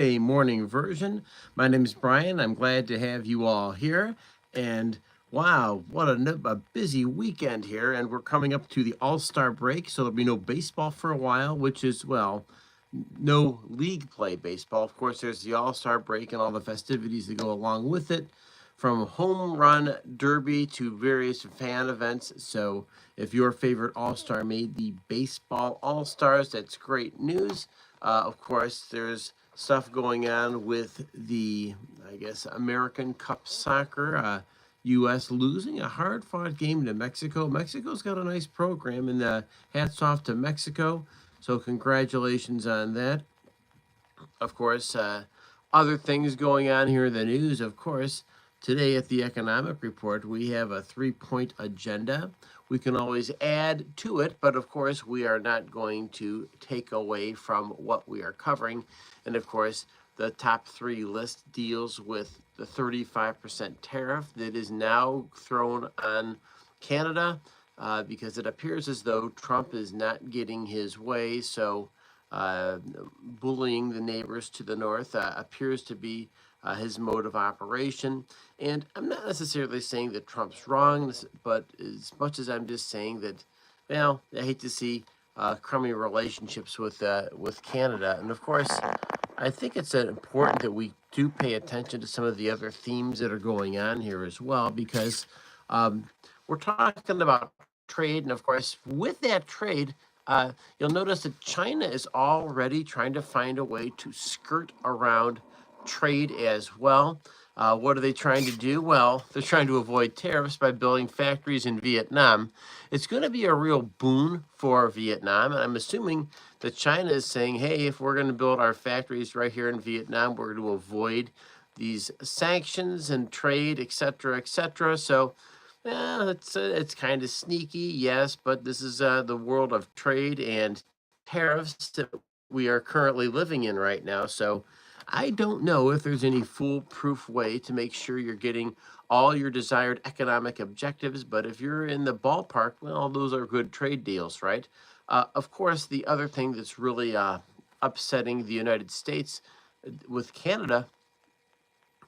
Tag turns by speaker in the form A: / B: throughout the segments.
A: morning version. My name is Brian. I'm glad to have you all here. And wow, what a busy weekend here. And we're coming up to the All-Star break, so there'll be no baseball for a while, which is, well, no league play baseball. Of course, there's the All-Star break and all the festivities that go along with it, from home run derby to various fan events. So if your favorite All-Star made the baseball All-Stars, that's great news. Of course, there's stuff going on with the, I guess, American Cup soccer. U.S. losing a hard-fought game to Mexico. Mexico's got a nice program, and hats off to Mexico. So congratulations on that. Of course, other things going on here in the news. Of course, today at the Economic Report, we have a 3-point agenda. We can always add to it, but of course, we are not going to take away from what we are covering. And of course, the top 3 list deals with the 35% tariff that is now thrown on Canada, because it appears as though Trump is not getting his way. So bullying the neighbors to the north appears to be his mode of operation. And I'm not necessarily saying that Trump's wrong, but as much as I'm just saying that, well, I hate to see crummy relationships with Canada. And of course, I think it's important that we do pay attention to some of the other themes that are going on here as well, because we're talking about trade. And of course, with that trade, you'll notice that China is already trying to find a way to skirt around trade as well. What are they trying to do? Well, they're trying to avoid tariffs by building factories in Vietnam. It's going to be a real boon for Vietnam, and I'm assuming that China is saying, hey, if we're going to build our factories right here in Vietnam, we're going to avoid these sanctions and trade, et cetera, et cetera. So it's kind of sneaky, yes, but this is the world of trade and tariffs that we are currently living in right now. So I don't know if there's any foolproof way to make sure you're getting all your desired economic objectives, but if you're in the ballpark, well, those are good trade deals, right? Of course, the other thing that's really upsetting the United States with Canada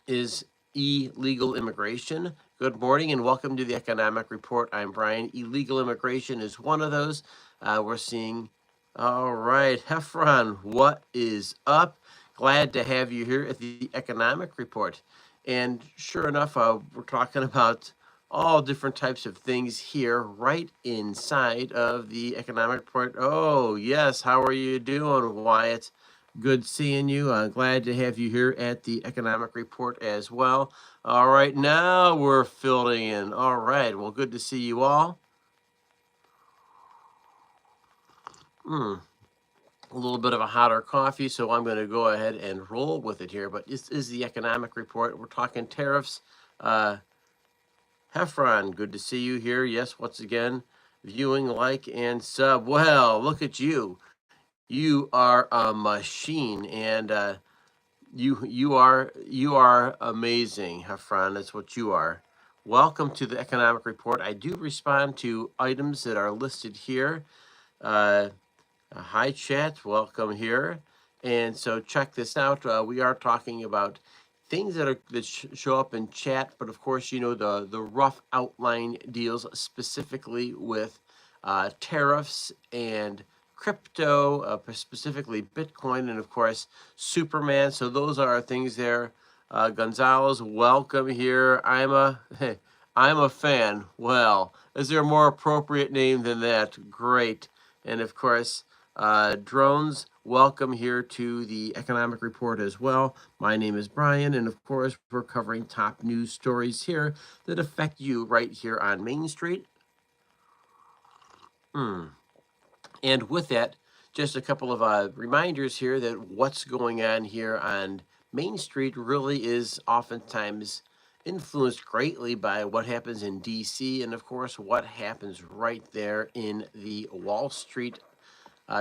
A: is illegal immigration. Good morning and welcome to the Economic Report. I'm Brian. Illegal immigration is one of those. We're seeing, all right, Heffron, what is up? Glad to have you here at the Economic Report. And sure enough, we're talking about all different types of things here right inside of the Economic Report. Oh, yes, how are you doing, Wyatt? Good seeing you. Glad to have you here at the Economic Report as well. All right, now we're filling in. All right, well, good to see you all. A little bit of a hotter coffee, so I'm going to go ahead and roll with it here. But this is the Economic Report. We're talking tariffs. Heffron, good to see you here. Yes, once again, viewing, like, and sub. Well, look at you. You are a machine, and you are amazing, Heffron. That's what you are. Welcome to the Economic Report. I do respond to items that are listed here. Hi, chat. Welcome here. And so check this out. We are talking about things that show up in chat, but of course, you know, the rough outline deals specifically with tariffs and crypto, specifically Bitcoin, and of course, Superman. So those are our things there. Gonzalez, welcome here. I'm a fan. Well, is there a more appropriate name than that? Great. And of course, drones, welcome here to the Economic Report as well. My name is Brian, and of course, we're covering top news stories here that affect you right here on Main Street. And with that, just a couple of reminders here that what's going on here on Main Street really is oftentimes influenced greatly by what happens in DC and, of course, what happens right there in the Wall Street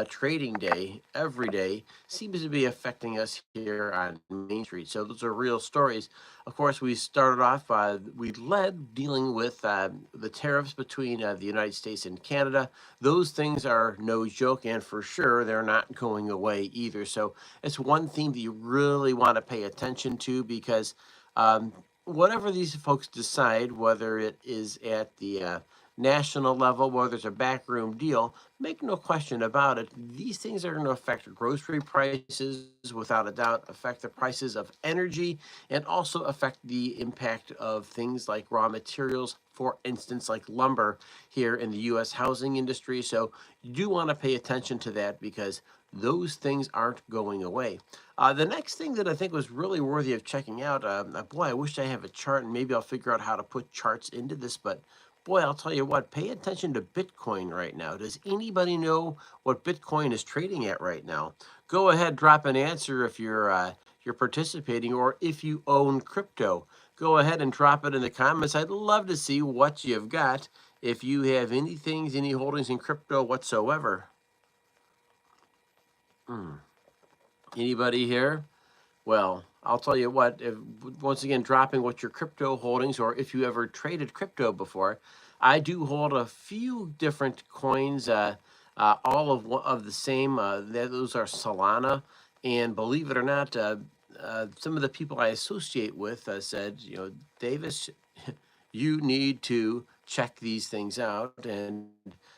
A: trading day every day seems to be affecting us here on Main Street. So those are real stories. Of course, we started off, we led dealing with the tariffs between the United States and Canada. Those things are no joke, and for sure, they're not going away either. So it's one thing that you really want to pay attention to because whatever these folks decide, whether it is at the national level, whether it's a backroom deal, make no question about it, these things are going to affect grocery prices, without a doubt, affect the prices of energy, and also affect the impact of things like raw materials, for instance, like lumber here in the U.S. housing industry. So you do want to pay attention to that because those things aren't going away. The next thing that I think was really worthy of checking out, boy, I wish I have a chart and maybe I'll figure out how to put charts into this, but boy, I'll tell you what, pay attention to Bitcoin right now. Does anybody know what Bitcoin is trading at right now? Go ahead, drop an answer if you're participating, or if you own crypto. Go ahead and drop it in the comments. I'd love to see what you've got. If you have any holdings in crypto whatsoever. Anybody here? Well, I'll tell you what, once again, dropping what your crypto holdings, or if you ever traded crypto before, I do hold a few different coins, all of the same. Those are Solana. And believe it or not, some of the people I associate with said, Davis, you need to check these things out, and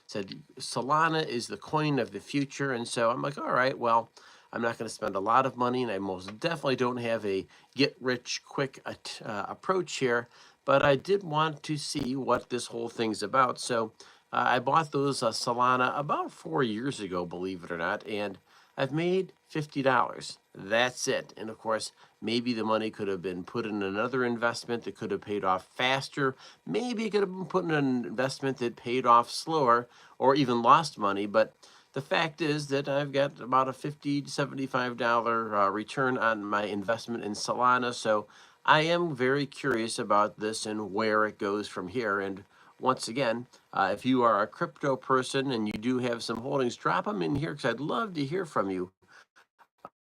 A: said Solana is the coin of the future. And so I'm like, all right, well, I'm not going to spend a lot of money, and I most definitely don't have a get rich quick approach here, but I did want to see what this whole thing's about. So I bought those Solana about 4 years ago, believe it or not, and I've made $50. That's it. And of course, maybe the money could have been put in another investment that could have paid off faster. Maybe it could have been put in an investment that paid off slower or even lost money. But the fact is that I've got about a $50 to $75 return on my investment in Solana. So I am very curious about this and where it goes from here. And once again, if you are a crypto person and you do have some holdings, drop them in here because I'd love to hear from you.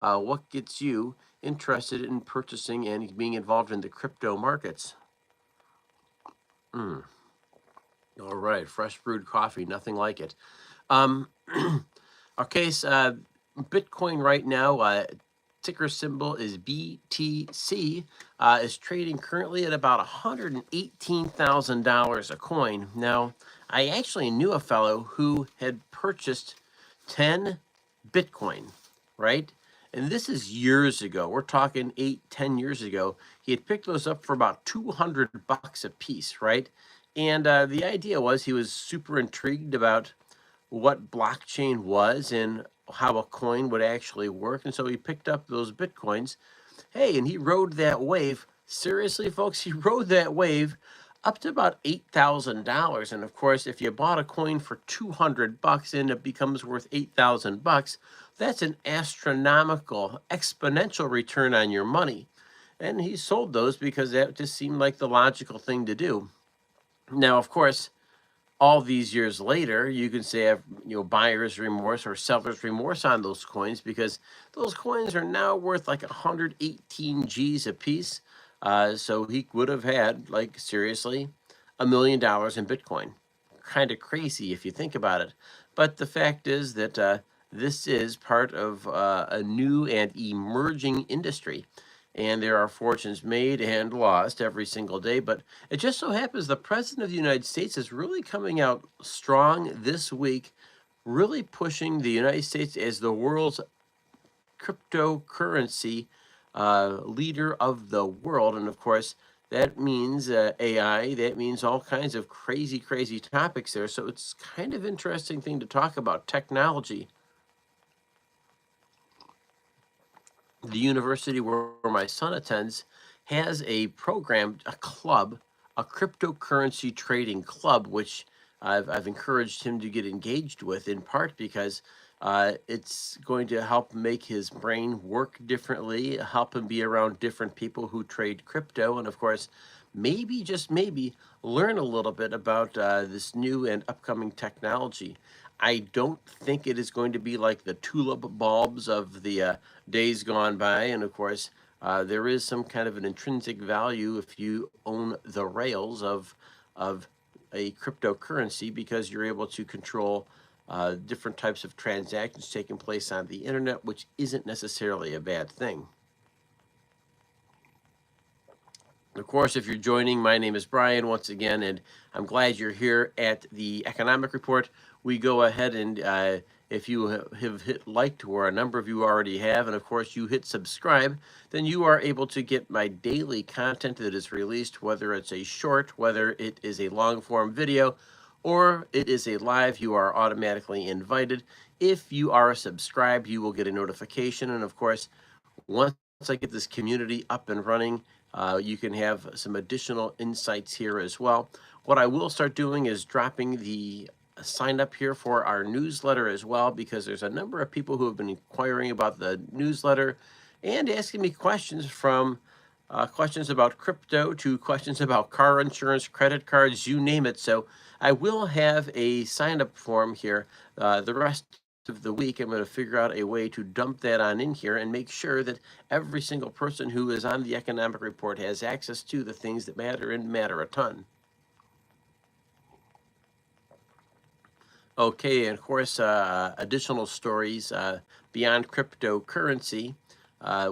A: What gets you interested in purchasing and being involved in the crypto markets? All right, fresh brewed coffee, nothing like it. Okay, so Bitcoin right now, ticker symbol is BTC, is trading currently at about $118,000 a coin. Now, I actually knew a fellow who had purchased 10 Bitcoin, right? And this is years ago. We're talking 8, 10 years ago. He had picked those up for about $200 a piece, right? And the idea was he was super intrigued about what blockchain was and how a coin would actually work. And so he picked up those Bitcoins. Hey, and he rode that wave. Seriously, folks, he rode that wave up to about $8,000. And of course, if you bought a coin for $200 and it becomes worth $8,000, that's an astronomical exponential return on your money. And he sold those because that just seemed like the logical thing to do. Now, of course, all these years later, you can say have buyer's remorse or seller's remorse on those coins because those coins are now worth like 118 G's a piece. So he would have had, like, seriously, $1 million in Bitcoin. Kind of crazy if you think about it. But the fact is that this is part of a new and emerging industry. And there are fortunes made and lost every single day. But it just so happens the President of the United States is really coming out strong this week, really pushing the United States as the world's cryptocurrency leader of the world. And of course, that means AI, that means all kinds of crazy, crazy topics there. So it's kind of interesting thing to talk about, technology. The university where my son attends has a program, a club, a cryptocurrency trading club, which I've encouraged him to get engaged with, in part because it's going to help make his brain work differently, help him be around different people who trade crypto, and of course, maybe, just maybe, learn a little bit about this new and upcoming technology. I don't think it is going to be like the tulip bulbs of the days gone by. And of course, there is some kind of an intrinsic value if you own the rails of a cryptocurrency, because you're able to control different types of transactions taking place on the internet, which isn't necessarily a bad thing. Of course, if you're joining, my name is Brian once again, and I'm glad you're here at the Economic Report. We go ahead and if you have hit like, or a number of you already have, and of course you hit subscribe, then you are able to get my daily content that is released, whether it's a short, whether it is a long form video, or it is a live. You are automatically invited. If you are subscribed, you will get a notification, and of course, once I get this community up and running, you can have some additional insights here as well. What I will start doing is dropping the sign up here for our newsletter as well, because there's a number of people who have been inquiring about the newsletter and asking me questions, from questions about crypto to questions about car insurance, credit cards, you name it. So I will have a sign up form here the rest of the week. I'm going to figure out a way to dump that on in here and make sure that every single person who is on the Economic Report has access to the things that matter, and matter a ton. Okay, and of course, additional stories beyond cryptocurrency,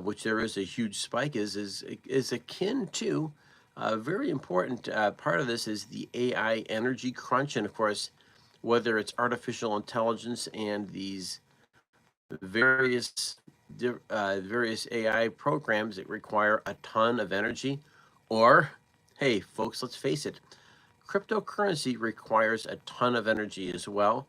A: which there is a huge spike, is akin to a very important part of this is the AI energy crunch, and of course, whether it's artificial intelligence and these various various AI programs that require a ton of energy, or hey, folks, let's face it, cryptocurrency requires a ton of energy as well.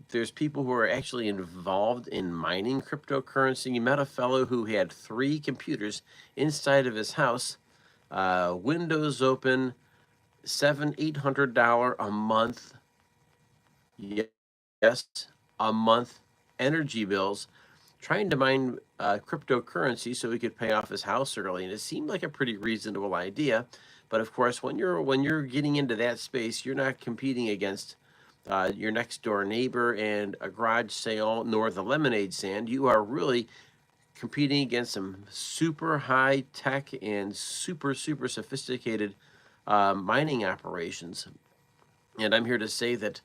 A: There's people who are actually involved in mining cryptocurrency. You met a fellow who had 3 computers inside of his house, windows open, $700-800 a month. Yes, a month energy bills, trying to mine cryptocurrency so he could pay off his house early, and it seemed like a pretty reasonable idea. But of course, when you're getting into that space, you're not competing against your next door neighbor and a garage sale, nor the lemonade stand. You are really competing against some super high tech and super sophisticated mining operations. And I'm here to say that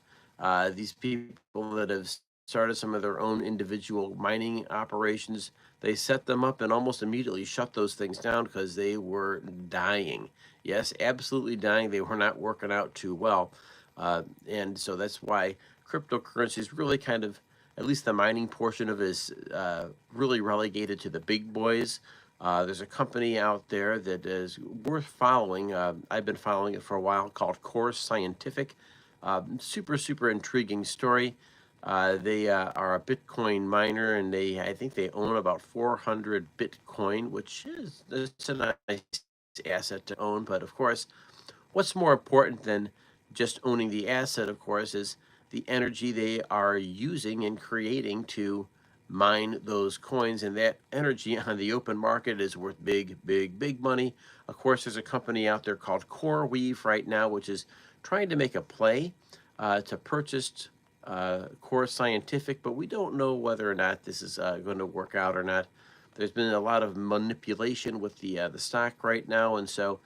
A: these people that have started some of their own individual mining operations, they set them up and almost immediately shut those things down because they were dying. Yes, absolutely dying. They were not working out too well. And so that's why cryptocurrency is really kind of, at least the mining portion of it is really relegated to the big boys. There's a company out there that is worth following. I've been following it for a while, called Core Scientific. Super intriguing story. They are a Bitcoin miner, and I think they own about 400 Bitcoin, which is a nice asset to own. But of course, what's more important than just owning the asset, of course, is the energy they are using and creating to mine those coins, and that energy on the open market is worth big money. Of course, there's a company out there called CoreWeave right now, which is trying to make a play to purchase Core Scientific, but we don't know whether or not this is going to work out or not. There's been a lot of manipulation with the stock right now, and so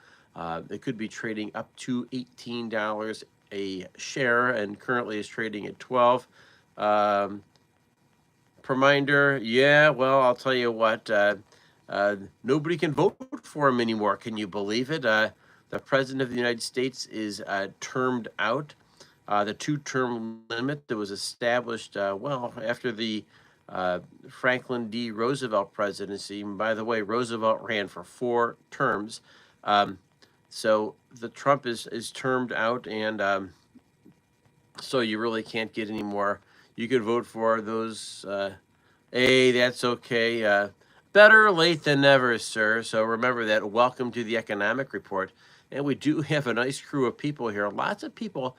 A: it could be trading up to $18 a share, and currently is trading at 12. Reminder, yeah, well, I'll tell you what, nobody can vote for him anymore. Can you believe it? The President of the United States is termed out. The 2-term limit that was established, well, after the Franklin D. Roosevelt presidency. And by the way, Roosevelt ran for 4 terms. So the Trump is termed out, and so you really can't get any more. You could vote for those. Hey, that's okay. Better late than never, sir. So remember that. Welcome to the Economic Report. And we do have a nice crew of people here. Lots of people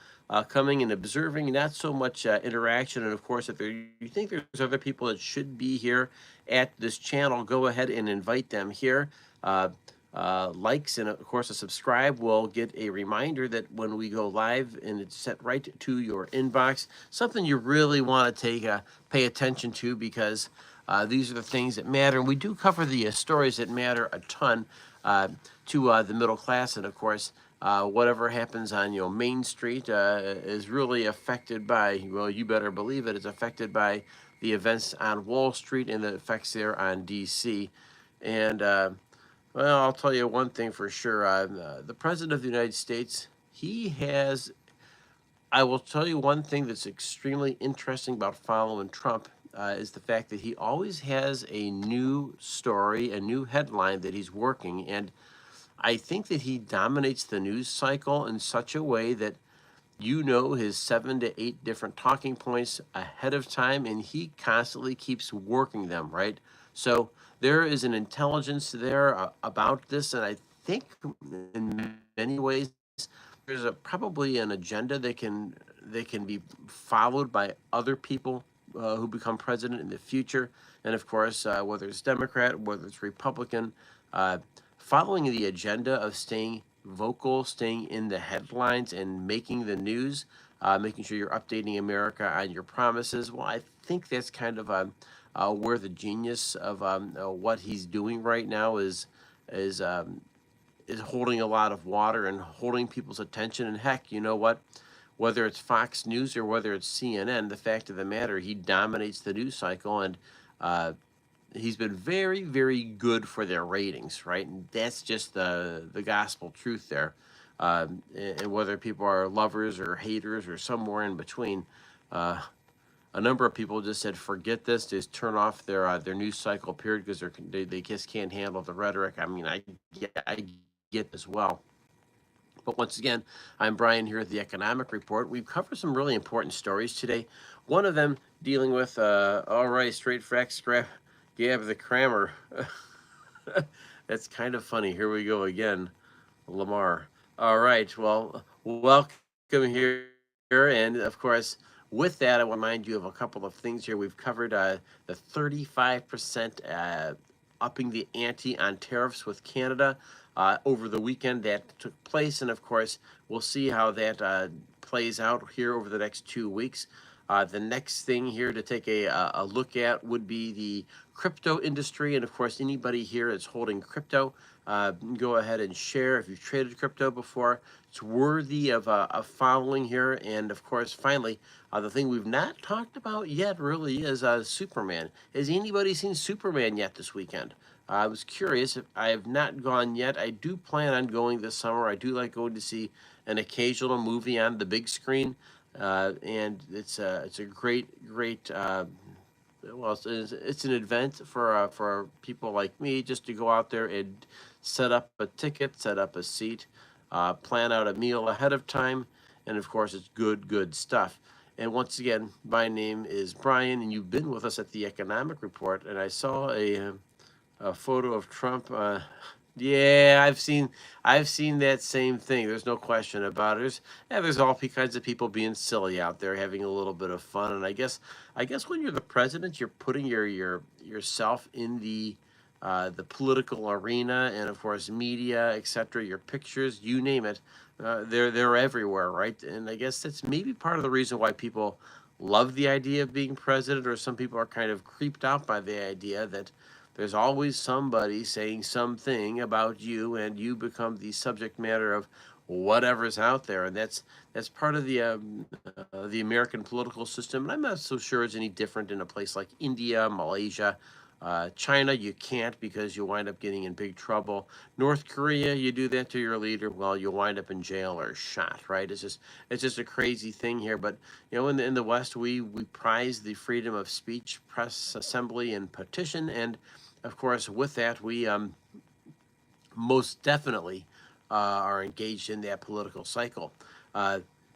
A: coming and observing, not so much interaction. And of course, if you think there's other people that should be here at this channel, go ahead and invite them here. likes and of course a subscribe will get a reminder that when we go live, and it's set right to your inbox. Something you really want to pay attention to, because these are the things that matter, and we do cover the stories that matter a ton to the middle class. And of course, whatever happens on Main Street is really affected by, well, you better believe it, it's affected by the events on Wall Street and the effects there on DC. And well, I'll tell you one thing for sure. The President of the United States, I will tell you one thing that's extremely interesting about following Trump is the fact that he always has a new story, a new headline that he's working. And I think that he dominates the news cycle in such a way that his 7 to 8 different talking points ahead of time, and he constantly keeps working them, right? So there is an intelligence there about this, and I think in many ways there's probably an agenda that can be followed by other people who become president in the future. And of course, whether it's Democrat, whether it's Republican, following the agenda of staying vocal, staying in the headlines and making the news, making sure you're updating America on your promises. Well, I think that's kind of where the genius of what he's doing right now is holding a lot of water and holding people's attention. And heck, you know what? Whether it's Fox News or whether it's CNN, the fact of the matter, he dominates the news cycle, and he's been very, very good for their ratings, right? And that's just the gospel truth there. And whether people are lovers or haters or somewhere in between, a number of people just said, forget this, just turn off their news cycle period, because they just can't handle the rhetoric. I mean, I get as well. But once again, I'm Brian here at the Economic Report. We've covered some really important stories today. One of them dealing with, all right, straight facts, Gab the Crammer. That's kind of funny. Here we go again, Lamar. All right, well, welcome here. And of course, with that, I want to remind you of a couple of things here. We've covered the 35% upping the ante on tariffs with Canada over the weekend that took place. And of course, we'll see how that plays out here over the next 2 weeks. The next thing here to take a look at would be the crypto industry. And of course, anybody here that's holding crypto, go ahead and share if you've traded crypto before. It's worthy of following here. And of course, finally, the thing we've not talked about yet really is Superman. Has anybody seen Superman yet this weekend? I was curious. If I have not gone yet, I do plan on going this summer. I do like going to see an occasional movie on the big screen. And it's a great well, it's an event for people like me, just to go out there and set up a ticket, set up a seat, plan out a meal ahead of time, and of course it's good stuff. And once again, my name is Brian, and you've been with us at the Economic Report. And I saw a photo of Trump. Yeah, I've seen that same thing. There's no question about it. There's all kinds of people being silly out there, having a little bit of fun. And I guess when you're the president, you're putting yourself in the political arena, and of course media, etc. Your pictures, you name it, they're everywhere, right? And I guess that's maybe part of the reason why people love the idea of being president, or some people are kind of creeped out by the idea that there's always somebody saying something about you, and you become the subject matter of whatever's out there. And that's part of the American political system. And I'm not so sure it's any different in a place like India, Malaysia, China. You can't, because you'll wind up getting in big trouble. North Korea, you do that to your leader, well, you'll wind up in jail or shot, right? It's just a crazy thing here. But in the West, we prize the freedom of speech, press, assembly, and petition. And of course, with that, we most definitely are engaged in that political cycle.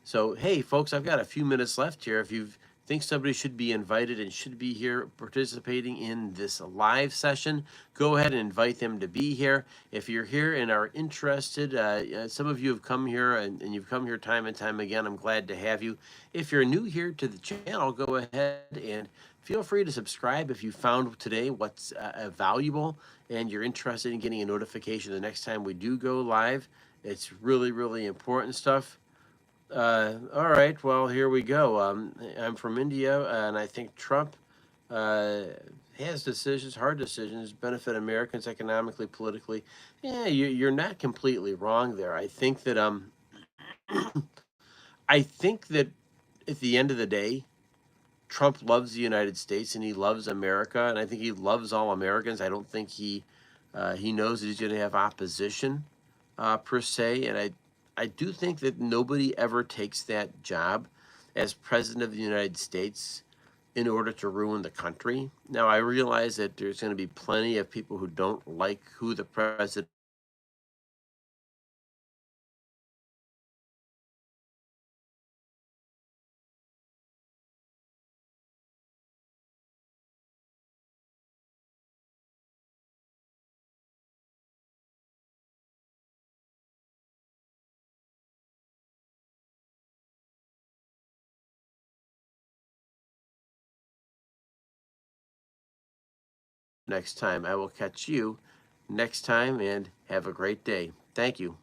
A: So, hey, folks, I've got a few minutes left here. If you think somebody should be invited and should be here participating in this live session, go ahead and invite them to be here. If you're here and are interested, some of you have come here and you've come here time and time again. I'm glad to have you. If you're new here to the channel, go ahead and feel free to subscribe if you found today what's valuable and you're interested in getting a notification the next time we do go live. It's really, really important stuff. All right, well, here we go. I'm from India, and I think Trump uh, has decisions, hard decisions, benefit Americans economically, politically. Yeah, you're not completely wrong there. I think that at the end of the day, Trump loves the United States and he loves America, and I think he loves all Americans. I don't think he knows that he's going to have opposition per se, and I do think that nobody ever takes that job as president of the United States in order to ruin the country. Now, I realize that there's going to be plenty of people who don't like who the president next time. I will catch you next time and have a great day. Thank you.